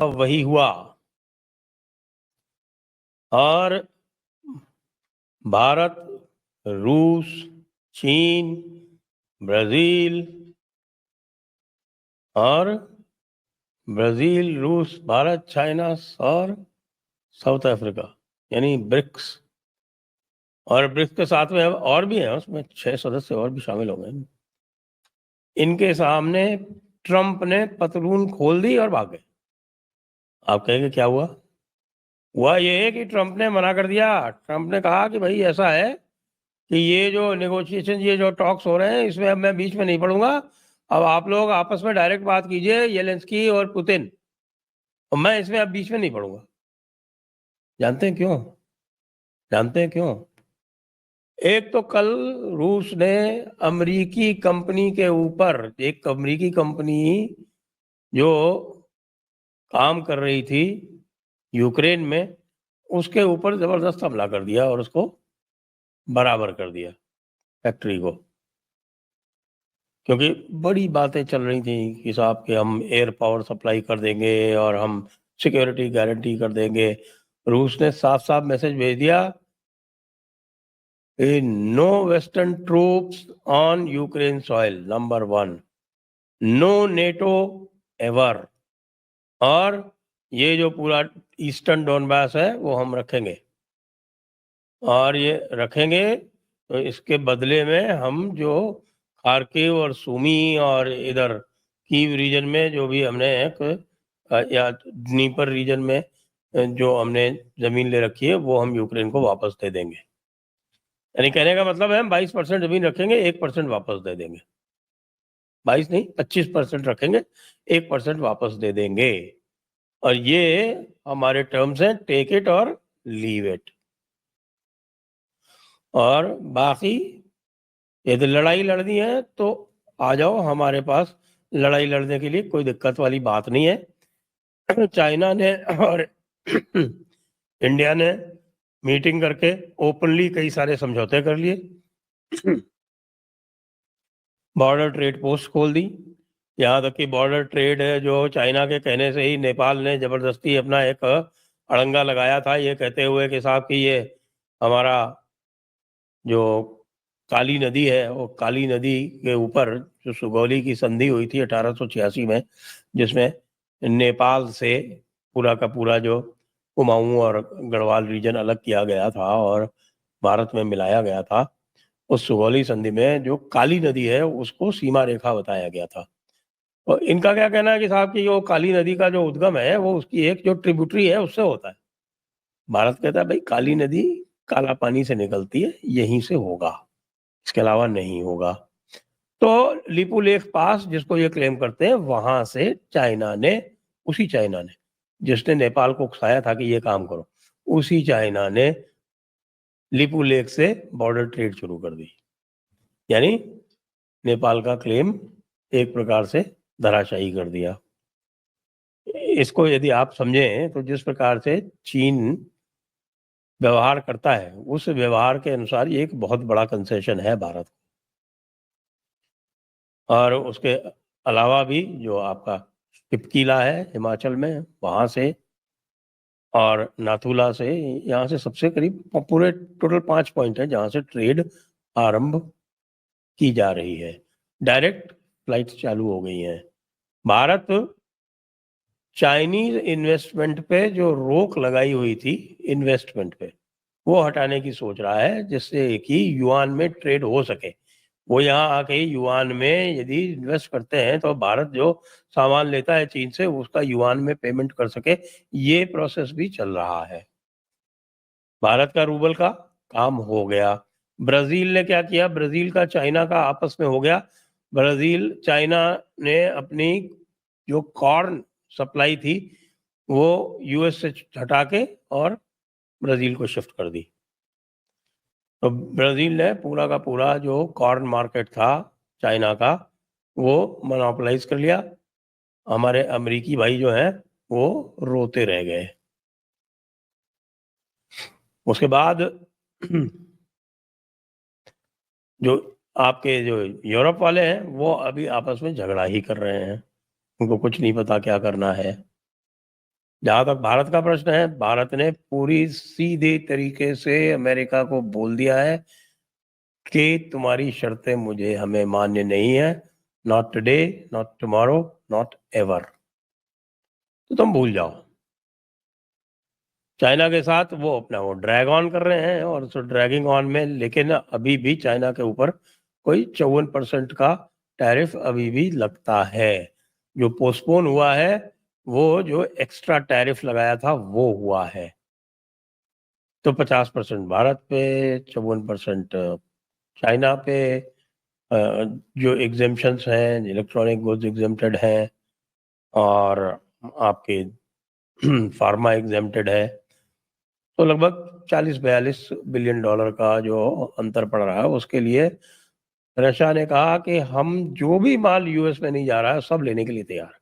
वही हुआ। और भारत, रूस, चीन, ब्राजील और ब्राजील, रूस, भारत, चाइना और साउथ अफ्रीका, यानी ब्रिक्स। और ब्रिक्स के साथ में और भी हैं, उसमें 6 सदस्य और भी शामिल हो गए। इनके सामने ट्रंप ने पतलून खोल दी और भाग गए। आप कहेंगे क्या हुआ? हुआ ये है कि ट्रंप ने मना कर दिया। ट्रंप ने कहा कि भाई ऐसा है कि ये जो नेगोशिएशन, ये जो टॉक्स हो रहे हैं, इसमें अब मैं बीच में नहीं पड़ूंगा। अब आप लोग आपस में डायरेक्ट बात कीजिए, येलेंस्की और पुतिन, और मैं इसमें अब बीच में नहीं पड़ूंगा। जानते हैं क्यों? जानते हैं क्यों? एक तो कल रूस ने अमेरिकी कंपनी के ऊपर, एक अमेरिकी कंपनी जो काम कर रही थी यूक्रेन में, उसके ऊपर जबरदस्त हमला कर दिया और उसको बराबर कर दिया, फैक्ट्री को। क्योंकि बड़ी बातें चल रही थी कि साहब कि हम एयर पावर सप्लाई कर देंगे और हम सिक्योरिटी गारंटी कर देंगे। रूस ने साफ साफ मैसेज भेज दिया, no western troops on Ukraine soil, number 1, no NATO ever, और ये जो पूरा ईस्टर्न डोनबास है वो हम रखेंगे, और ये रखेंगे तो इसके बदले में हम जो खार्किव और सुमी और इधर कीव रीजन में जो भी हमने एक या ड्नीपर रीजन में जो हमने जमीन ले रखी है, वो हम यूक्रेन को वापस दे देंगे। यानी कहने का मतलब है हम 22% जमीन रखेंगे, 1% वापस दे देंगे। 22 नहीं, 25% रखेंगे, 1% वापस दे देंगे। और ये हमारे टर्म्स हैं, टेक इट और लीव इट। और बाकी यदि लड़ाई लड़नी है तो आ जाओ हमारे पास, लड़ाई लड़ने के लिए कोई दिक्कत वाली बात नहीं है। चाइना ने और इंडिया ने मीटिंग करके ओपनली कई सारे समझौते कर लिए। बॉर्डर ट्रेड पोस्ट खोल दी। यहाँ तक कि बॉर्डर ट्रेड है जो चाइना के कहने से ही नेपाल ने जबरदस्ती अपना एक अड़ंगा लगाया था, ये कहते हुए कि साहब कि ये हमारा जो काली नदी है, वो काली नदी के ऊपर जो सुगौली की संधि हुई थी 1886 में, जिसमें नेपाल से पूरा का पूरा जो कुमाऊं और गढ़वाल रीजन अलग किया गया था और भारत में मिलाया गया था, उस सुगौली संधि में जो काली नदी है उसको सीमा रेखा बताया गया था। और इनका क्या कहना है कि साहब कि वो काली नदी का जो उद्गम है वो उसकी एक जो ट्रिब्यूटरी है उससे होता है। भारत कहता है भाई काली नदी काला पानी से निकलती है, यहीं से होगा, इसके अलावा नहीं होगा। तो लिपुलेख पास जिसको ये क्लेम करते हैं, वहां से चाइना ने, उसी चाइना ने जिसने नेपाल को उकसाया था कि ये काम करो, उसी चाइना ने लिपुलेख से बॉर्डर ट्रेड शुरू कर दी। यानी नेपाल का क्लेम एक प्रकार से धराशायी कर दिया। इसको यदि आप समझें तो जिस प्रकार से चीन व्यवहार करता है, उस व्यवहार के अनुसार ये एक बहुत बड़ा कंसेशन है भारत को। और उसके अलावा भी जो आपका टिपकीला है हिमाचल में, वहां से, और नाथुला से, यहाँ से सबसे करीब पूरे टोटल 5 पॉइंट है जहां से ट्रेड आरंभ की जा रही है। डायरेक्ट फ्लाइट चालू हो गई हैं। भारत चाइनीज इन्वेस्टमेंट पे जो रोक लगाई हुई थी, इन्वेस्टमेंट पे, वो हटाने की सोच रहा है, जिससे कि युआन में ट्रेड हो सके। वो यहाँ आके युआन में यदि इन्वेस्ट करते हैं तो भारत जो सामान लेता है चीन से, उसका युआन में पेमेंट कर सके। ये प्रोसेस भी चल रहा है। भारत का रूबल का काम हो गया। ब्राजील ने क्या किया? ब्राजील का चाइना का आपस में हो गया। ब्राजील चाइना ने अपनी जो कॉर्न सप्लाई थी वो यूएस से हटा के और ब्राजील को शिफ्ट कर दी। तो ब्राजील ने पूरा का पूरा जो कॉर्न मार्केट था चाइना का, वो मोनोपोलाइज कर लिया। हमारे अमेरिकी भाई जो हैं वो रोते रह गए। उसके बाद जो आपके जो यूरोप वाले हैं वो अभी आपस में झगड़ा ही कर रहे हैं, उनको कुछ नहीं पता क्या करना है। जहां तक भारत का प्रश्न है, भारत ने पूरी सीधे तरीके से अमेरिका को बोल दिया है कि तुम्हारी शर्तें हमें मान्य नहीं है, not today, not tomorrow, not ever, तो तुम भूल जाओ। चाइना के साथ वो ड्रैग ऑन कर रहे हैं, और उस ड्रैगिंग ऑन में लेकिन अभी भी चाइना के ऊपर कोई 54% का टैरिफ अभी भी लगता है। जो पोस्टपोन हुआ है, वो जो एक्स्ट्रा टैरिफ लगाया था वो हुआ है। तो 50% भारत पे, 54% चाइना पे। जो एग्जेम्पशंस हैं, इलेक्ट्रॉनिक गुड्स एग्जेम्प्टेड हैं, और आपके फार्मा एग्जेम्प्टेड है। तो लगभग 40-42 बिलियन डॉलर का जो अंतर पड़ रहा है, उसके लिए रशिया ने कहा कि हम जो भी माल यूएस में नहीं जा रहा है सब लेने के लिए तैयार।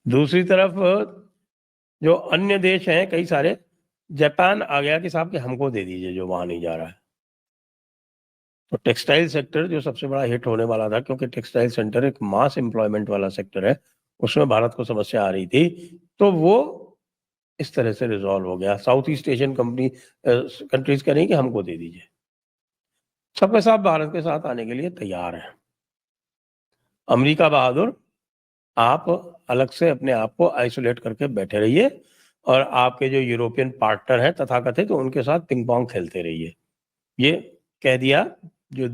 दूसरी तरफ जो अन्य देश हैं कई सारे, जापान आ गया कि साहब कि हमको दे दीजिए जो वहां नहीं जा रहा है। तो टेक्सटाइल सेक्टर जो सबसे बड़ा हिट होने वाला था, क्योंकि टेक्सटाइल सेक्टर एक मास एम्प्लॉयमेंट वाला सेक्टर है, उसमें भारत को समस्या आ रही थी, तो वो इस तरह से रिजॉल्व हो गया। साउथ ईस्ट एशियन कंट्रीज कह रही कि हमको दे दीजिए। सबके साथ भारत के साथ आने के लिए तैयार है। अमेरिका बहादुर, आप अलग से अपने आप को आइसोलेट करके बैठे रहिए, और आपके जो यूरोपियन पार्टनर हैं तथाकथित, तो उनके साथ पिंग पोंग खेलते रहिए। ये कह दिया जो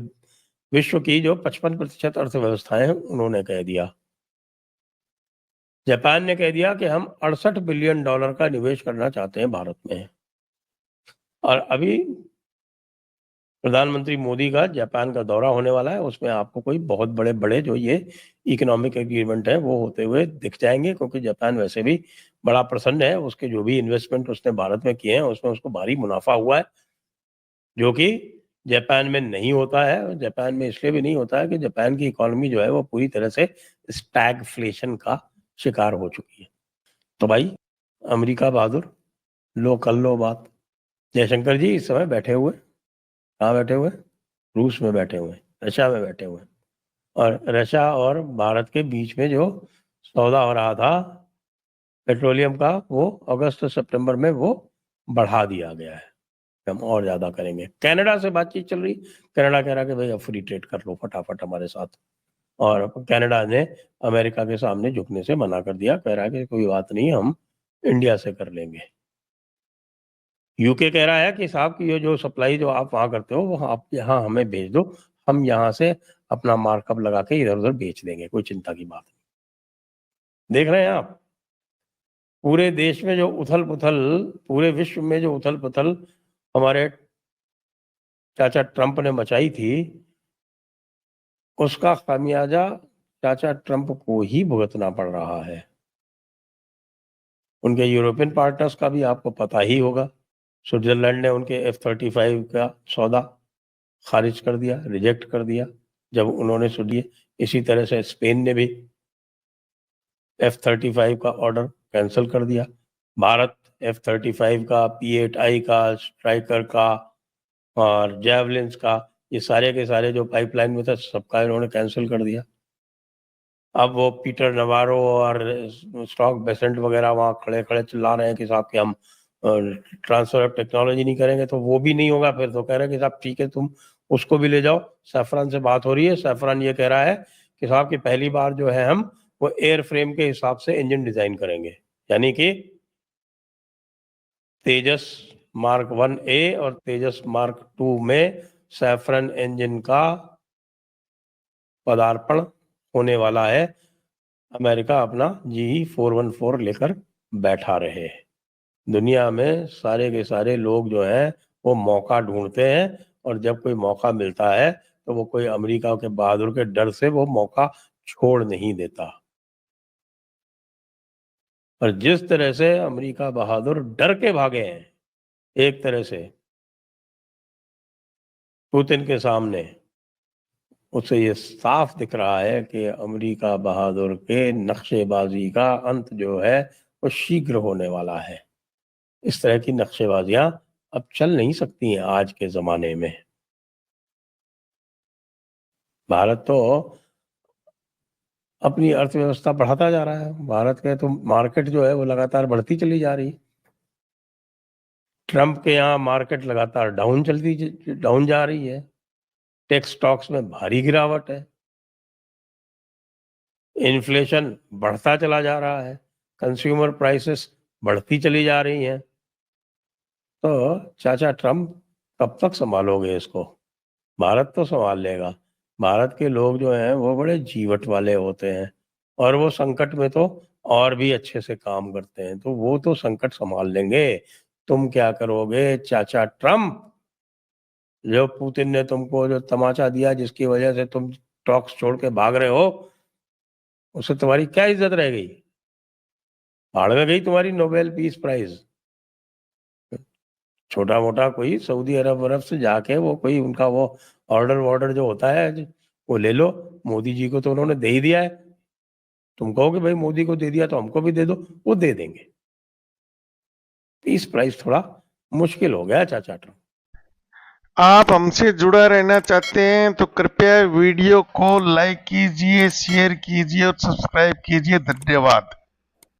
विश्व की जो 55% अर्थव्यवस्थाएं हैं, उन्होंने कह दिया। जापान ने कह दिया कि हम 68 बिलियन डॉलर का निवेश करना चाहते हैं भारत में। और अभी प्रधानमंत्री मोदी का जापान का दौरा होने वाला है, उसमें आपको कोई बहुत बड़े बड़े जो ये इकोनॉमिक एग्रीमेंट है वो होते हुए दिख जाएंगे, क्योंकि जापान वैसे भी बड़ा प्रसन्न है। उसके जो भी इन्वेस्टमेंट उसने भारत में किए हैं, उसमें उसको भारी मुनाफा हुआ है, जो कि जापान में नहीं होता है। जापान में इसलिए भी नहीं होता है कि जापान की इकोनॉमी जो है वो पूरी तरह से स्टैगफ्लेशन का शिकार हो चुकी है। तो भाई, अमेरिका बहादुर, लो कर लो बात। जयशंकर जी इस समय बैठे हुए, कहाँ बैठे हुए? रूस में बैठे हुए, रशिया में बैठे हुए। और रशिया और भारत के बीच में जो सौदा हो रहा था पेट्रोलियम का, वो अगस्त सितंबर में वो बढ़ा दिया गया है, हम और ज्यादा करेंगे। कनाडा से बातचीत चल रही, कनाडा कह रहा कि भाई अब फ्री ट्रेड कर लो फटाफट हमारे साथ। और कनाडा ने अमेरिका के सामने झुकने से मना कर दिया, कह रहा कि कोई बात नहीं, हम इंडिया से कर लेंगे। यूके कह रहा है कि साहब की ये जो सप्लाई जो आप वहां करते हो वो आप यहाँ हमें भेज दो, हम यहाँ से अपना मार्कअप लगा के इधर उधर बेच देंगे, कोई चिंता की बात नहीं। देख रहे हैं आप पूरे देश में जो उथल पुथल, पूरे विश्व में जो उथल पुथल हमारे चाचा ट्रंप ने मचाई थी, उसका खामियाजा चाचा ट्रंप को ही भुगतना पड़ रहा है। उनके यूरोपियन पार्टनर्स का भी आपको पता ही होगा। स्विट्जरलैंड ने उनके F-35 का सौदा खारिज कर दिया, रिजेक्ट कर दिया जब उन्होंने सुनिए। इसी तरह से स्पेन ने भी F-35 का ऑर्डर कैंसिल कर दिया। भारत F-35 का, P-8I का, स्ट्राइकर का और जैवलिन्स का, ये सारे के सारे जो पाइपलाइन में था सबका इन्होंने कैंसिल कर दिया। अब वो पीटर नवारो और स्टॉक बेसेंट वगैरह वहां खड़े खड़े चिल्ला रहे हैं कि साहब कि हम ट्रांसफर ऑफ टेक्नोलॉजी नहीं करेंगे, तो वो भी नहीं होगा। फिर तो कह रहे हैं कि साहब ठीक है, तुम उसको भी ले जाओ। सैफरान से बात हो रही है, सैफरान ये कह रहा है कि साहब कि पहली बार जो है हम वो एयर फ्रेम के हिसाब से इंजन डिजाइन करेंगे, यानी कि तेजस मार्क 1A और तेजस मार्क 2 में सैफरन इंजन का पदार्पण होने वाला है। अमेरिका अपना GE-414 लेकर बैठा रहे। दुनिया में सारे के सारे लोग जो हैं वो मौका ढूंढते हैं, और जब कोई मौका मिलता है तो वो कोई अमेरिका के बहादुर के डर से वो मौका छोड़ नहीं देता। और जिस तरह से अमेरिका बहादुर डर के भागे हैं एक तरह से पुतिन के सामने, उससे ये साफ दिख रहा है कि अमेरिका बहादुर के नक्शेबाजी का अंत जो है वो शीघ्र होने वाला है। इस तरह की नक्शेबाजियां अब चल नहीं सकती हैं आज के जमाने में। भारत तो अपनी अर्थव्यवस्था बढ़ाता जा रहा है। भारत के तो मार्केट जो है वो लगातार बढ़ती चली जा रही है। ट्रंप के यहाँ मार्केट लगातार डाउन जा रही है। टेक स्टॉक्स में भारी गिरावट है। इन्फ्लेशन बढ़ता चला जा रहा है। कंज्यूमर प्राइसेस बढ़ती चली जा रही हैं। तो चाचा ट्रंप कब तक संभालोगे इसको? भारत तो संभाल लेगा। भारत के लोग जो हैं वो बड़े जीवट वाले होते हैं और वो संकट में तो और भी अच्छे से काम करते हैं, तो वो तो संकट संभाल लेंगे। तुम क्या करोगे चाचा ट्रंप? जो पुतिन ने तुमको जो तमाचा दिया, जिसकी वजह से तुम टॉक्स छोड़ के भाग रहे हो, उससे तुम्हारी क्या इज्जत रह गई? भाड़ में गई तुम्हारी नोबेल पीस प्राइज। छोटा मोटा कोई सऊदी अरब वरब से जाके वो कोई उनका वो ऑर्डर जो होता है वो ले लो। मोदी जी को तो उन्होंने दे ही दिया है। तुम कहोगे भाई मोदी को दे दिया तो हमको भी दे दो, वो दे देंगे। पीस प्राइस थोड़ा मुश्किल हो गया चाचा ट्रंप। आप हमसे जुड़ा रहना चाहते हैं तो कृपया वीडियो को लाइक कीजिए, शेयर कीजिए और सब्सक्राइब कीजिए। धन्यवाद।